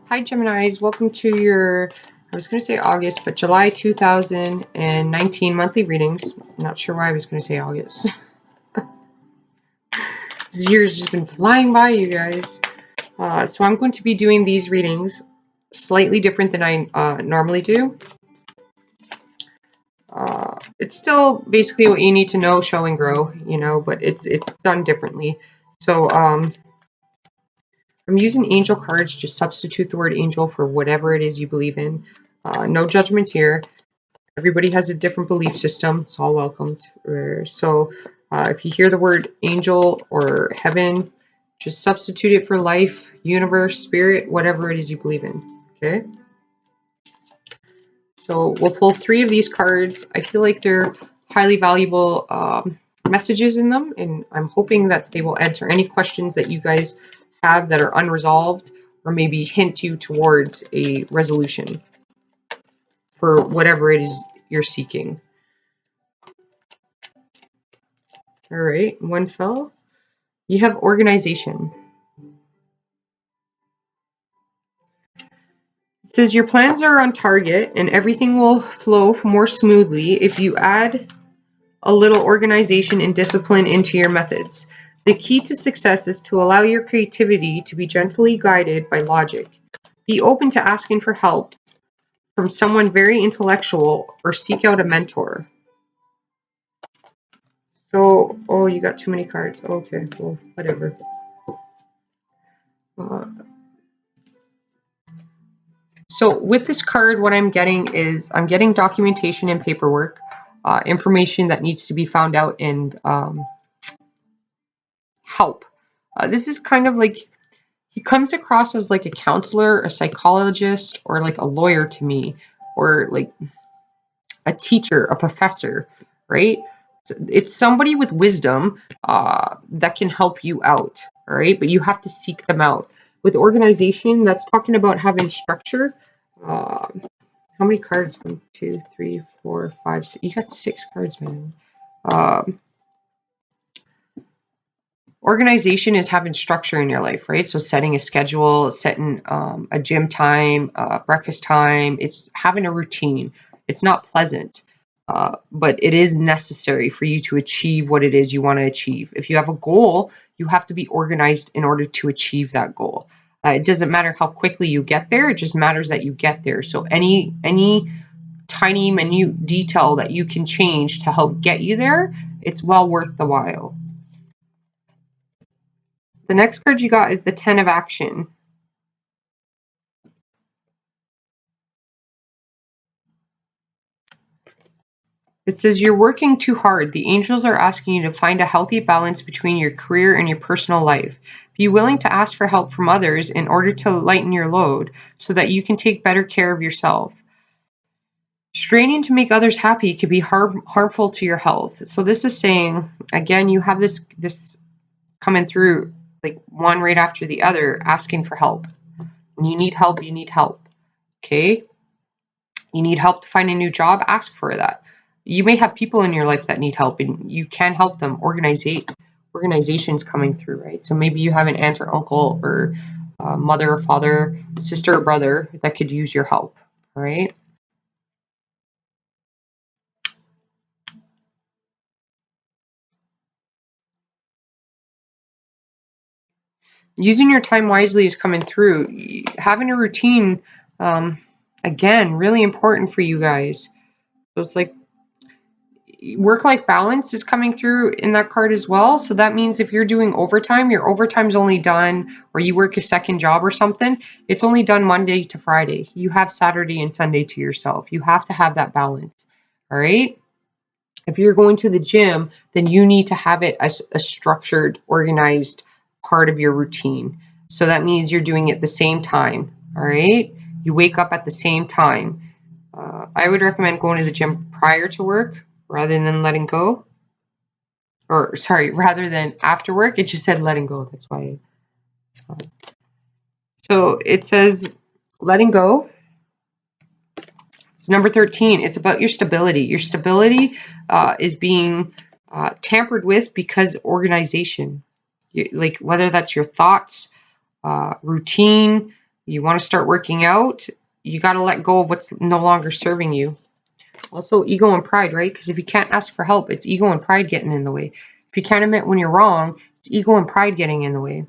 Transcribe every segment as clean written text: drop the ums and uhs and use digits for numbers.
Hi, Geminis. Welcome to your, I was going to say August, but July 2019 monthly readings. I'm not sure why I was going to say August. This year's just been flying by, you guys. So I'm going to be doing these readings slightly different than I normally do. It's still basically what you need to know, show and grow, but it's done differently. So I'm using angel cards to substitute the word angel for whatever it is you believe in. No judgments here. Everybody has a different belief system. It's all welcomed. So if you hear the word angel or heaven, just substitute it for life, universe, spirit, whatever it is you believe in. Okay? So we'll pull 3 of these cards. I feel like they're highly valuable messages in them, and I'm hoping that they will answer any questions that you guys have that are unresolved, or maybe hint you towards a resolution for whatever it is you're seeking. All right, one fell. You have organization. It says your plans are on target and everything will flow more smoothly if you add a little organization and discipline into your methods. The key to success is to allow your creativity to be gently guided by logic. Be open to asking for help from someone very intellectual or seek out a mentor. So, oh, you got too many cards. Okay, well, whatever. So with this card, what I'm getting is I'm getting documentation and paperwork, information that needs to be found out, and help. This is kind of like, he comes across as like a counselor, a psychologist, or like a lawyer to me, or like a teacher, a professor, right? So it's somebody with wisdom that can help you out, all right? But you have to seek them out. With organization, that's talking about having structure. How many cards? 1, 2, 3, 4, 5, 6. You got 6 cards, man. Organization is having structure in your life, right? So setting a schedule, setting a gym time, breakfast time. It's having a routine. It's not pleasant, but it is necessary for you to achieve what it is you want to achieve. If you have a goal, you have to be organized in order to achieve that goal. It doesn't matter how quickly you get there. It just matters that you get there. So any tiny minute detail that you can change to help get you there, it's well worth the while. The next card you got is the 10 of Action. It says you're working too hard. The angels are asking you to find a healthy balance between your career and your personal life. Be willing to ask for help from others in order to lighten your load so that you can take better care of yourself. Straining to make others happy can be harmful to your health. So this is saying, again, you have this coming through like one right after the other, asking for help. When you need help, you need help. Okay? You need help to find a new job, ask for that. You may have people in your life that need help and you can help them. Organization's coming through, right? So maybe you have an aunt or uncle or mother or father, sister or brother that could use your help, all right? Using your time wisely is coming through. Having a routine, again, really important for you guys. So it's like work-life balance is coming through in that card as well. So that means if you're doing overtime, your overtime's only done, or you work a second job or something, it's only done Monday to Friday. You have Saturday and Sunday to yourself. You have to have that balance, all right? If you're going to the gym, then you need to have it as a structured, organized part of your routine. So that means you're doing it at the same time, all right? You wake up at the same time. I would recommend going to the gym prior to work rather than letting go. Or, sorry, rather than after work. It just said letting go. That's why. So it says letting go. It's number 13. It's about your stability. Your stability is being tampered with because organization. Like whether that's your thoughts, routine, You want to start working out, you got to let go of what's no longer serving you. Also, ego and pride, right? Because if you can't ask for help, it's ego and pride getting in the way. If you can't admit when you're wrong, it's ego and pride getting in the way.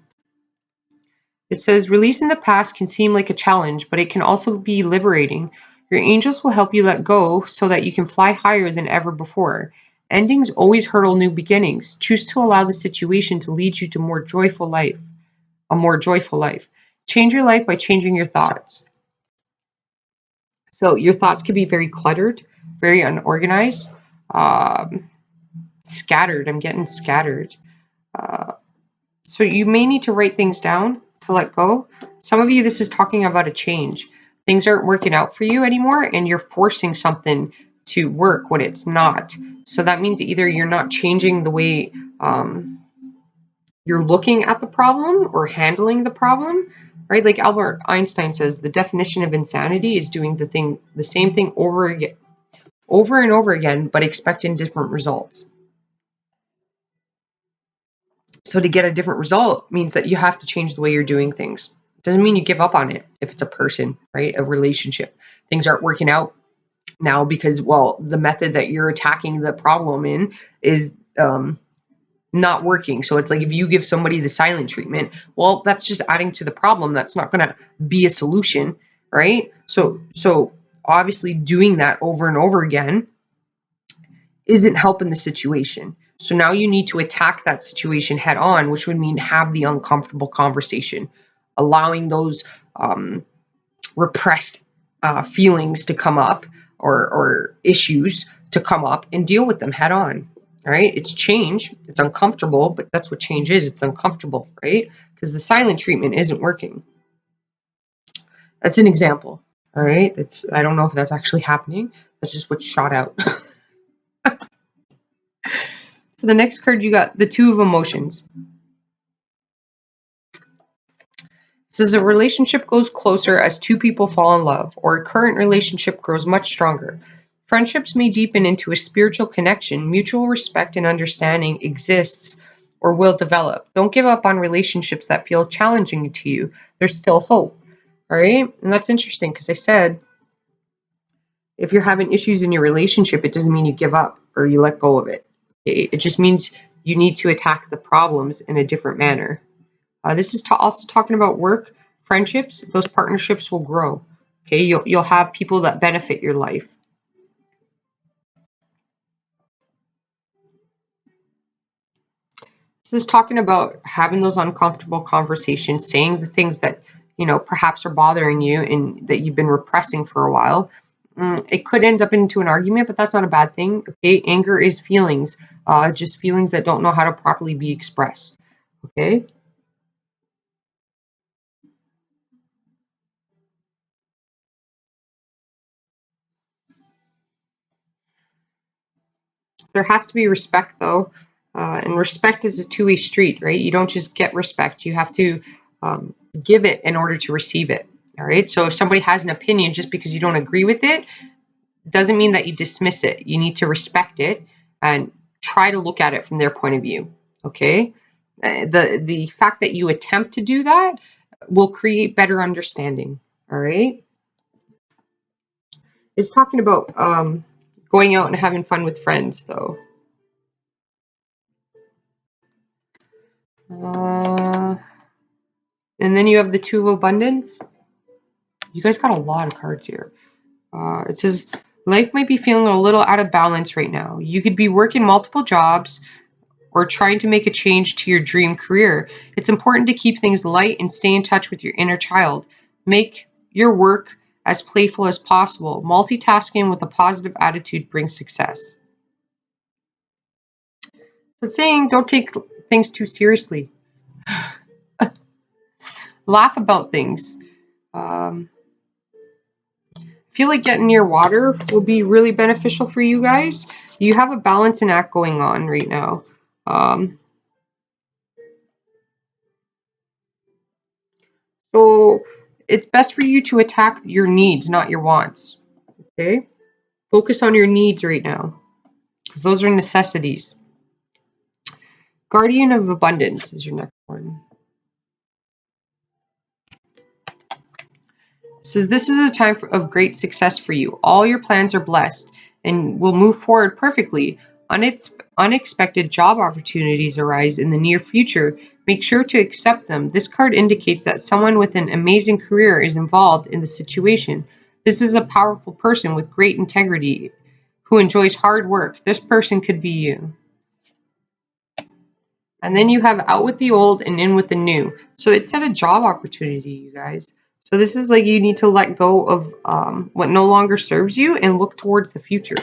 It says, releasing the past can seem like a challenge, but it can also be liberating. Your angels will help you let go so that you can fly higher than ever before. Endings always hurdle new beginnings. Choose to allow the situation to lead you to a more joyful life. Change your life by changing your thoughts. So your thoughts can be very cluttered, very unorganized, um, scattered. I'm getting scattered. Uh, so you may need to write things down to let go. Some of you, this is talking about a change. Things aren't working out for you anymore, and you're forcing something to work when it's not. So that means either you're not changing the way you're looking at the problem or handling the problem, right? Like Albert Einstein says, the definition of insanity is doing the same thing over and over again, but expecting different results. So to get a different result means that you have to change the way you're doing things. It doesn't mean you give up on it. If it's a person, right? A relationship, things aren't working out now because, well, the method that you're attacking the problem in is not working. So it's like if you give somebody the silent treatment, well, that's just adding to the problem. That's not going to be a solution, right? So obviously doing that over and over again isn't helping the situation. So now you need to attack that situation head on, which would mean have the uncomfortable conversation, allowing those repressed feelings to come up or issues to come up and deal with them head on. All right. It's change. It's uncomfortable, but that's what change is. It's uncomfortable, right? Because the silent treatment isn't working. That's an example. All right. I don't know if that's actually happening. That's just what shot out. So the next card you got the Two of Emotions. It says a relationship goes closer as two people fall in love, or a current relationship grows much stronger. Friendships may deepen into a spiritual connection. Mutual respect and understanding exists or will develop. Don't give up on relationships that feel challenging to you. There's still hope. All right. And that's interesting because I said if you're having issues in your relationship, it doesn't mean you give up or you let go of it. It just means you need to attack the problems in a different manner. This is also talking about work, friendships. Those partnerships will grow. Okay, you'll have people that benefit your life. This is talking about having those uncomfortable conversations, saying the things that perhaps are bothering you and that you've been repressing for a while. It could end up into an argument, but that's not a bad thing. Okay, anger is feelings, just feelings that don't know how to properly be expressed. Okay. There has to be respect, though, and respect is a two-way street, right? You don't just get respect; you have to give it in order to receive it. All right. So if somebody has an opinion, just because you don't agree with it, doesn't mean that you dismiss it. You need to respect it and try to look at it from their point of view. Okay. The fact that you attempt to do that will create better understanding. All right. It's talking about going out and having fun with friends, though. Uh, and then you have the Two of Abundance. You guys got a lot of cards here. It says life might be feeling a little out of balance right now. You could be working multiple jobs or trying to make a change to your dream career. It's important to keep things light and stay in touch with your inner child. Make your work as playful as possible. Multitasking with a positive attitude brings success. But saying don't take things too seriously. Laugh about things. Um, I feel like getting near water will be really beneficial for you guys. You have a balance and act going on right now. Um, so it's best for you to attack your needs, not your wants. Okay? Focus on your needs right now because those are necessities. Guardian of Abundance is your next one. It says this is a time of great success for you. All your plans are blessed and will move forward perfectly. Unexpected job opportunities arise in the near future. Make sure to accept them. This card indicates that someone with an amazing career is involved in the situation. This is a powerful person with great integrity who enjoys hard work. This person could be you. And then you have out with the old and in with the new. So it said a job opportunity, you guys. So this is like you need to let go of what no longer serves you and look towards the future.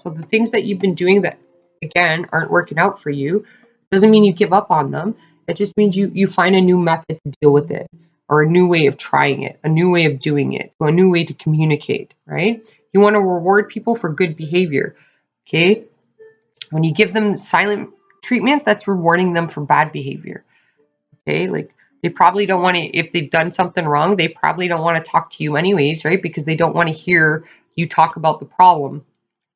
So the things that you've been doing that, again, aren't working out for you, doesn't mean you give up on them. It just means you find a new method to deal with it, or a new way of trying it, a new way of doing it, so a new way to communicate, right? You want to reward people for good behavior, okay? When you give them silent treatment, that's rewarding them for bad behavior. Okay, like they probably don't want to, if they've done something wrong, they probably don't want to talk to you anyways, right? Because they don't want to hear you talk about the problem.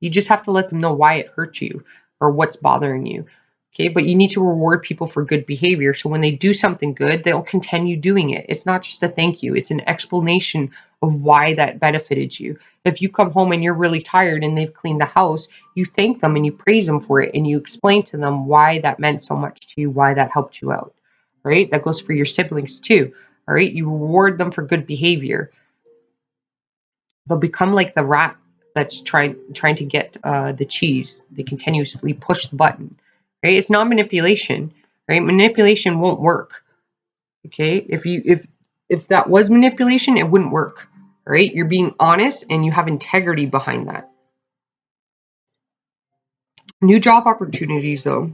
You just have to let them know why it hurt you or what's bothering you. Okay, but you need to reward people for good behavior. So when they do something good, they'll continue doing it. It's not just a thank you, it's an explanation of why that benefited you. If you come home and you're really tired and they've cleaned the house, you thank them and you praise them for it and you explain to them why that meant so much to you, why that helped you out. Right? That goes for your siblings too. All right? You reward them for good behavior. They'll become like the rat that's trying to get the cheese. They continuously push the button. Right? It's not manipulation. Right? Manipulation won't work. Okay? If that was manipulation, it wouldn't work. Right? You're being honest and you have integrity behind that. New job opportunities, though.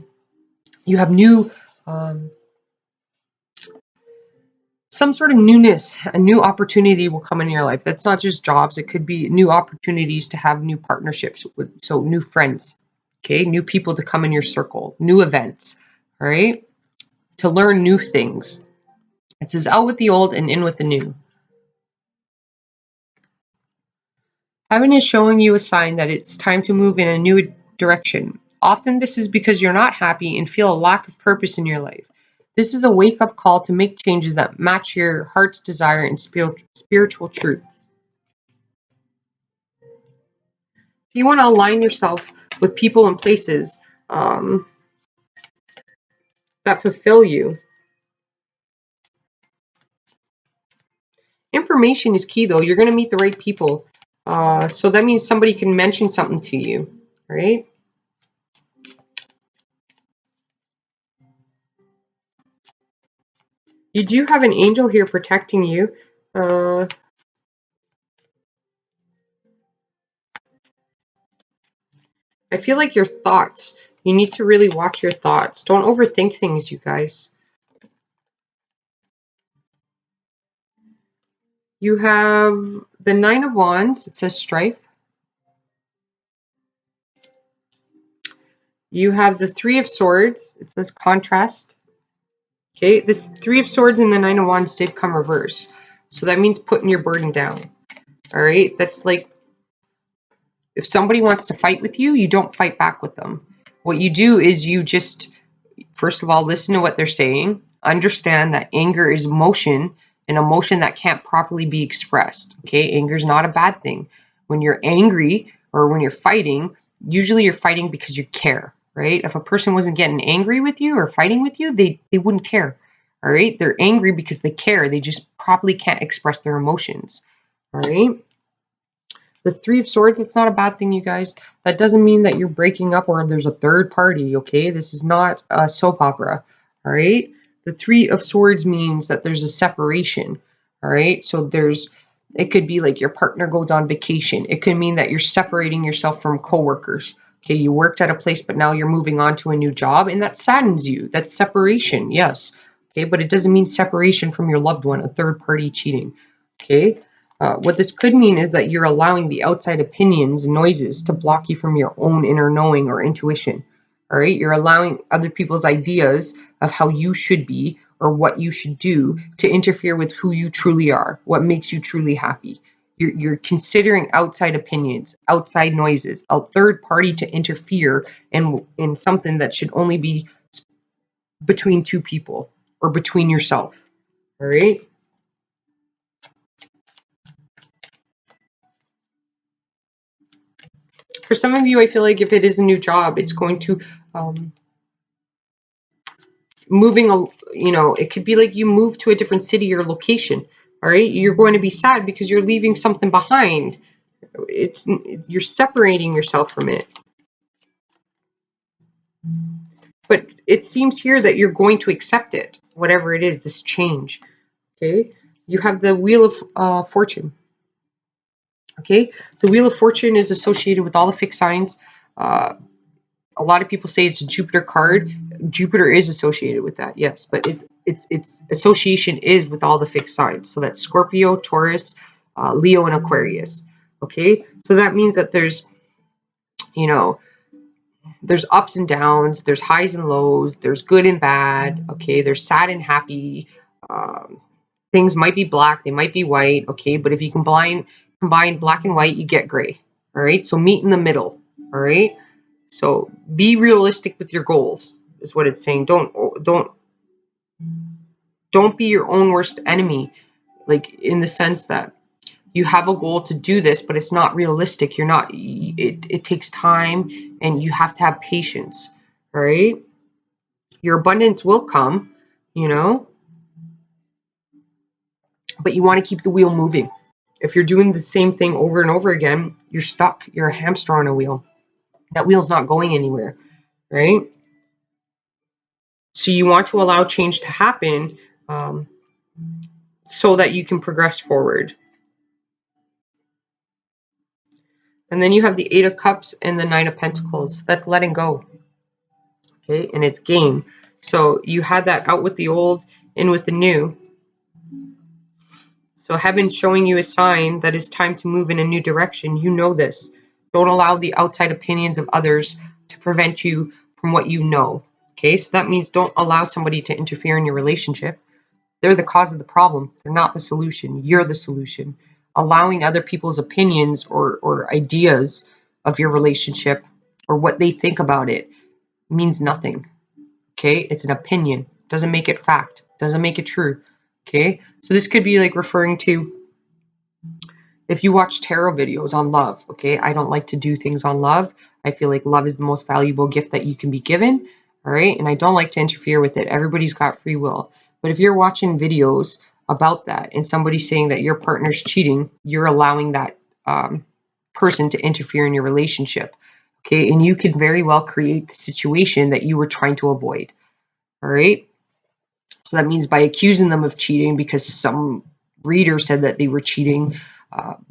You have new some sort of newness, a new opportunity will come in your life. That's not just jobs, it could be new opportunities to have new partnerships with, so new friends, okay, new people to come in your circle, new events, all right, to learn new things. It says out with the old and in with the new. Heaven is showing you a sign that it's time to move in a new direction. Often this is because you're not happy and feel a lack of purpose in your life. This is a wake up call to make changes that match your heart's desire and spiritual truth. If you want to align yourself with people and places um, that fulfill you, information is key though. You're going to meet the right people. So that means somebody can mention something to you, right? You do have an angel here protecting you. Uh, I feel like your thoughts, you need to really watch your thoughts. Don't overthink things, you guys. You have the Nine of Wands. It says strife. You have the Three of Swords. It says contrast. Okay, this Three of Swords and the Nine of Wands did come reverse. So that means putting your burden down. All right, that's like if somebody wants to fight with you, you don't fight back with them. What you do is you just, first of all, listen to what they're saying. Understand that anger is emotion, an emotion that can't properly be expressed. Okay, anger is not a bad thing. When you're angry or when you're fighting, usually you're fighting because you care, right? If a person wasn't getting angry with you or fighting with you, they wouldn't care. All right, they're angry because they care. They just properly can't express their emotions. All right. The Three of Swords, it's not a bad thing, you guys. That doesn't mean that you're breaking up or there's a third party, okay? This is not a soap opera, all right? The Three of Swords means that there's a separation, all right? So it could be like your partner goes on vacation. It could mean that you're separating yourself from coworkers. Okay, you worked at a place, but now you're moving on to a new job, and that saddens you. That's separation, yes. Okay, but it doesn't mean separation from your loved one, a third party cheating. Okay, what this could mean is that you're allowing the outside opinions and noises to block you from your own inner knowing or intuition. All right, you're allowing other people's ideas of how you should be or what you should do to interfere with who you truly are, what makes you truly happy. You're considering outside opinions, outside noises, a third party to interfere in something that should only be between two people or between yourself. All right. For some of you, I feel like if it is a new job, it's going to moving a, you know, it could be like you move to a different city or location. All right, you're going to be sad because you're leaving something behind. It's, you're separating yourself from it. But it seems here that you're going to accept it, whatever it is, this change. Okay, you have the Wheel of Fortune. Okay, the Wheel of Fortune is associated with all the fixed signs. A lot of people say it's a Jupiter card. Jupiter is associated with that, yes, but its association is with all the fixed signs. So that's Scorpio, Taurus, Leo, and Aquarius. Okay, so that means that there's, you know, there's ups and downs, there's highs and lows, there's good and bad. Okay, there's sad and happy. Um, Things might be black, they might be white. Okay, but if you combine black and white, you get gray. All right, so meet in the middle. All right. So be realistic with your goals, is what it's saying. Don't be your own worst enemy, like in the sense that you have a goal to do this, but it's not realistic. You're not. It takes time, and you have to have patience. All right. Your abundance will come, you know, but you want to keep the wheel moving. If you're doing the same thing over and over again, you're stuck. You're a hamster on a wheel. That wheel's not going anywhere, right? So you want to allow change to happen, um, so that you can progress forward. And then you have the Eight of Cups and the Nine of Pentacles. That's letting go. Okay, and it's gain. So you had that out with the old, in with the new. So heaven's showing you a sign that it's time to move in a new direction. You know this. Don't allow the outside opinions of others to prevent you from what you know. Okay, so that means don't allow somebody to interfere in your relationship. They're the cause of the problem. They're not the solution. You're the solution. Allowing other people's opinions or ideas of your relationship or what they think about it means nothing. Okay? It's an opinion. Doesn't make it fact. Doesn't make it true. Okay? So this could be like referring to if you watch tarot videos on love. Okay? I don't like to do things on love. I feel like love is the most valuable gift that you can be given. All right? And I don't like to interfere with it. Everybody's got free will. But if you're watching videos about that and somebody's saying that your partner's cheating, you're allowing that person to interfere in your relationship. Okay? And you could very well create the situation that you were trying to avoid. All right? So that means by accusing them of cheating because some reader said that they were cheating,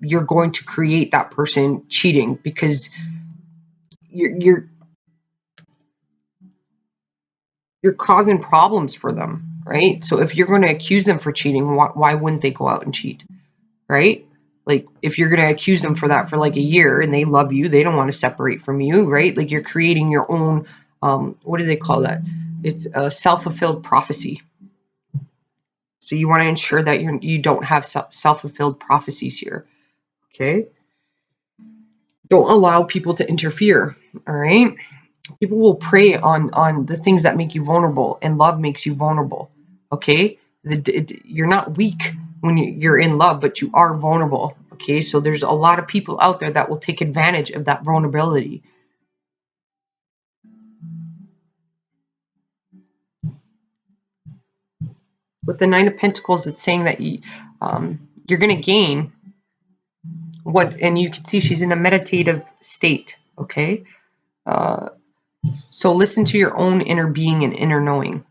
you're going to create that person cheating because you're causing problems for them, right? So if you're going to accuse them for cheating, why wouldn't they go out and cheat, right? Like if you're going to accuse them for that for like a year and they love you, they don't want to separate from you, right? Like you're creating your own, what do they call that? It's a self-fulfilled prophecy. So you want to ensure that you don't have self-fulfilled prophecies here, okay? Don't allow people to interfere, all right? People will prey on the things that make you vulnerable, and love makes you vulnerable, okay? You're not weak when you're in love, but you are vulnerable, okay? So there's a lot of people out there that will take advantage of that vulnerability. With the Nine of Pentacles, it's saying that you're going to gain what, and you can see she's in a meditative state, okay? So listen to your own inner being and inner knowing.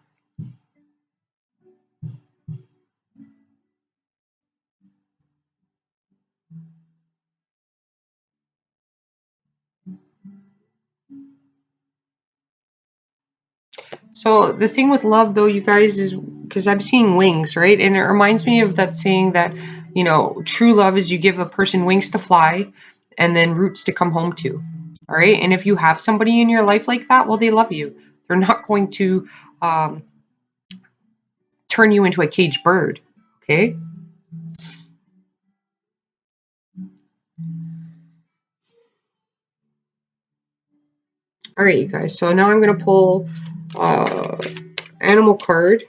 So the thing with love, though, you guys, is because I'm seeing wings, right? And it reminds me of that saying that, you know, true love is you give a person wings to fly and then roots to come home to. All right. And if you have somebody in your life like that, well, they love you. They're not going to turn you into a caged bird. Okay. All right, you guys. So now I'm going to pull animal card.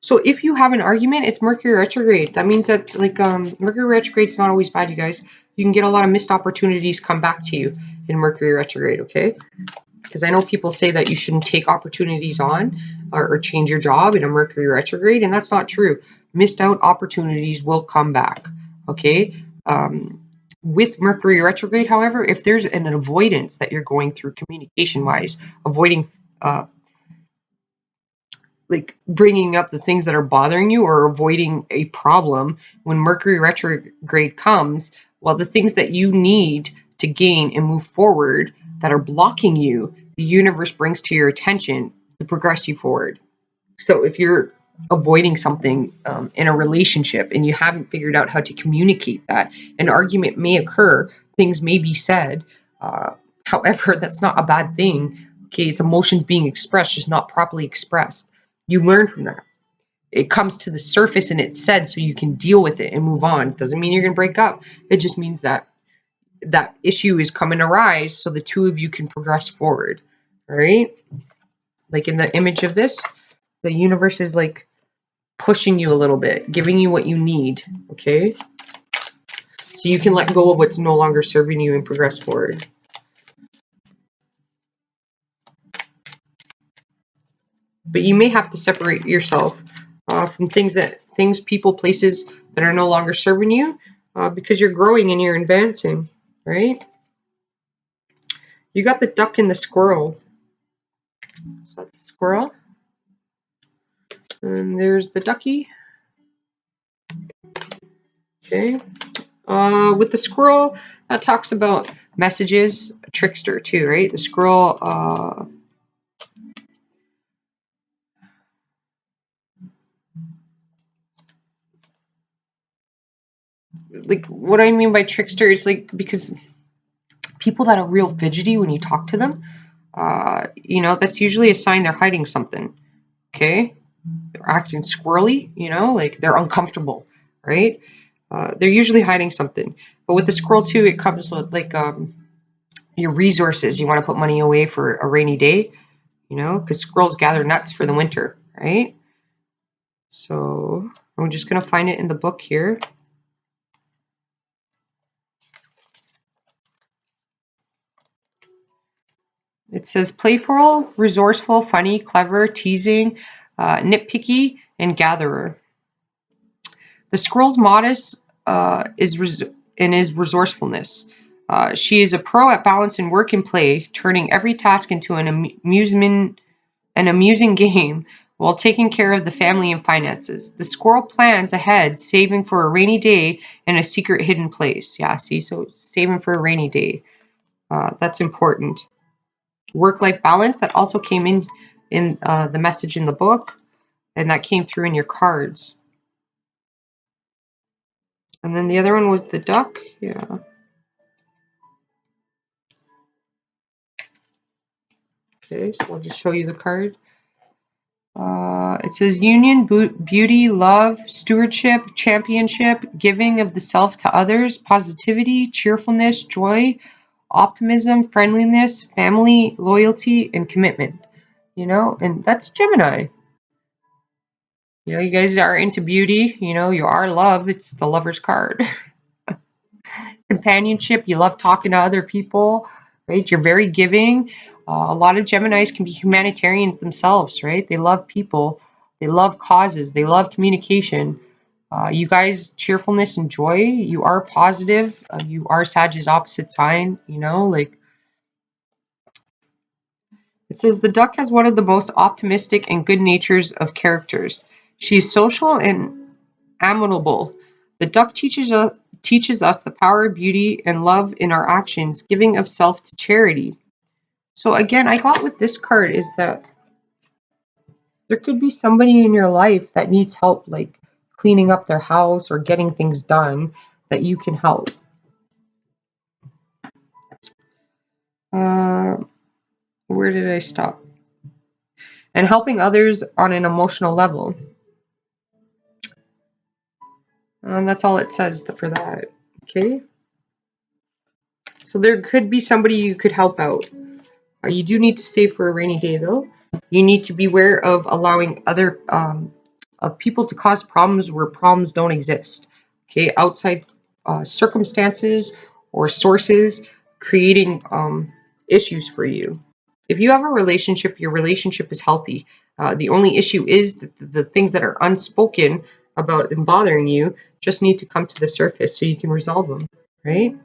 So if you have an argument, it's Mercury retrograde. That means that like Mercury retrograde is not always bad, you guys. You can get a lot of missed opportunities come back to you in Mercury retrograde, okay? Because I know people say that you shouldn't take opportunities on or change your job in a Mercury retrograde, and that's not true. Missed out opportunities will come back, okay? With Mercury retrograde, however, if there's an avoidance that you're going through communication-wise, avoiding like bringing up the things that are bothering you or avoiding a problem when Mercury retrograde comes, well, the things that you need to gain and move forward that are blocking you, the universe brings to your attention to progress you forward. So if you're avoiding something in a relationship and you haven't figured out how to communicate that, an argument may occur, things may be said. However, that's not a bad thing. Okay, it's emotions being expressed, just not properly expressed. You learn from that. It comes to the surface and it's said so you can deal with it and move on. It doesn't mean you're going to break up. It just means that that issue is coming to rise so the two of you can progress forward. All right? Like in the image of this, the universe is like pushing you a little bit, giving you what you need, okay? So you can let go of what's no longer serving you and progress forward. But you may have to separate yourself from things, people, places that are no longer serving you because you're growing and you're advancing, right? You got the duck and the squirrel. So that's the squirrel. And there's the ducky. Okay. With the squirrel, that talks about messages, a trickster too, right? The squirrel, like what I mean by trickster is like because people that are real fidgety when you talk to them, that's usually a sign they're hiding something. Okay, they're acting squirrely, like they're uncomfortable, right? They're usually hiding something. But with the squirrel too, it comes with like your resources. You want to put money away for a rainy day, because squirrels gather nuts for the winter, right? So I'm just gonna find it in the book here. It says playful, resourceful, funny, clever, teasing, nitpicky, and gatherer. The squirrel's modest is resourcefulness. She is a pro at balance in work and play, turning every task into an amusing game while taking care of the family and finances. The squirrel plans ahead, saving for a rainy day in a secret hidden place. Yeah, see, so saving for a rainy day. That's important. Work-life balance, that also came in the message in the book, and that came through in your cards. And then the other one was the duck. Yeah. Okay, so I'll just show you the card. It says union, beauty, love, stewardship, championship, giving of the self to others, positivity, cheerfulness, joy, optimism, friendliness, family, loyalty, and commitment. And that's Gemini. You guys are into beauty, you are love. It's the lover's card. Companionship, you love talking to other people, right? You're very giving. A lot of Geminis can be humanitarians themselves, right? They love people, they love causes, they love communication. You guys, cheerfulness and joy, you are positive. You are Sagittarius opposite sign, like it says the duck has one of the most optimistic and good natures of characters. She's social and amenable. The duck teaches us the power, beauty, and love in our actions, giving of self to charity. So again, I got with this card is that there could be somebody in your life that needs help, like cleaning up their house or getting things done that you can help. Where did I stop? And helping others on an emotional level. And that's all it says for that. Okay. So there could be somebody you could help out. You do need to save for a rainy day, though. You need to be aware of allowing other of people to cause problems where problems don't exist. Okay, outside circumstances or sources creating issues for you. If you have a relationship, your relationship is healthy. The only issue is that the things that are unspoken about and bothering you just need to come to the surface so you can resolve them, right?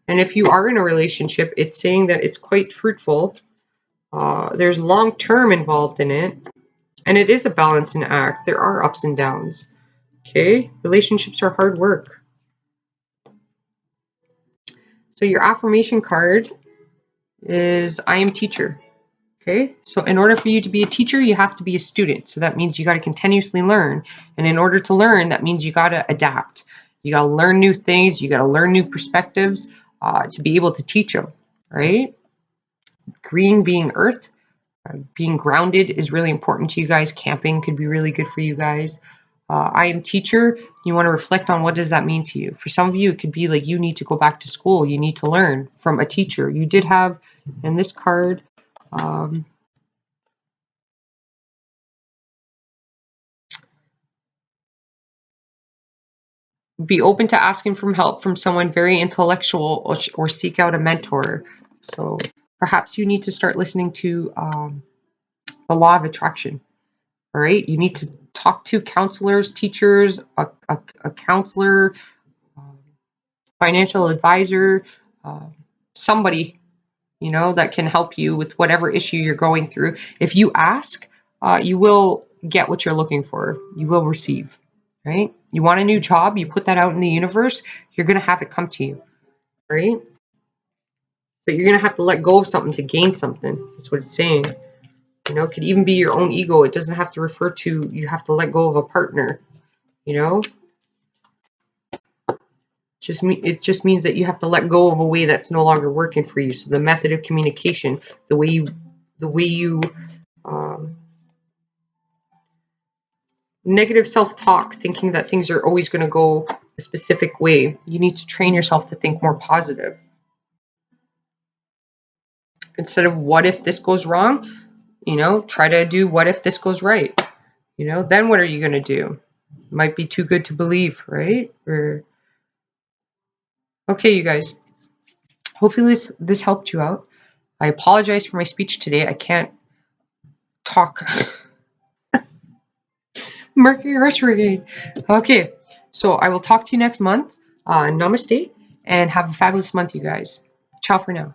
And if you are in a relationship, it's saying that it's quite fruitful. There's long term involved in it, and it is a balancing act. There are ups and downs. Okay, relationships are hard work. So your affirmation card is I am teacher. Okay, so in order for you to be a teacher, you have to be a student. So that means you got to continuously learn. And in order to learn, that means you got to adapt. You got to learn new things. You got to learn new perspectives to be able to teach them, right? Green being earth, being grounded is really important to you guys. Camping could be really good for you guys. I am teacher. You want to reflect on what does that mean to you. For some of you, it could be like you need to go back to school. You need to learn from a teacher. You did have in this card, be open to asking for help from someone very intellectual or seek out a mentor. So perhaps you need to start listening to the law of attraction. All right. You need to talk to counselors, teachers, a counselor, financial advisor, uh, somebody, that can help you with whatever issue you're going through. If you ask, you will get what you're looking for. You will receive, right? You want a new job, you put that out in the universe, you're going to have it come to you, right? But you're going to have to let go of something to gain something. That's what it's saying. It could even be your own ego. It doesn't have to refer to you have to let go of a partner, you know? It just means that you have to let go of a way that's no longer working for you. So the method of communication, the way you negative self-talk, thinking that things are always going to go a specific way. You need to train yourself to think more positive. Instead of what if this goes wrong, try to do what if this goes right. Then what are you going to do? Might be too good to believe, right? Okay, you guys. Hopefully this helped you out. I apologize for my speech today. I can't talk. Mercury retrograde. Okay, so I will talk to you next month. Namaste, and have a fabulous month, you guys. Ciao for now.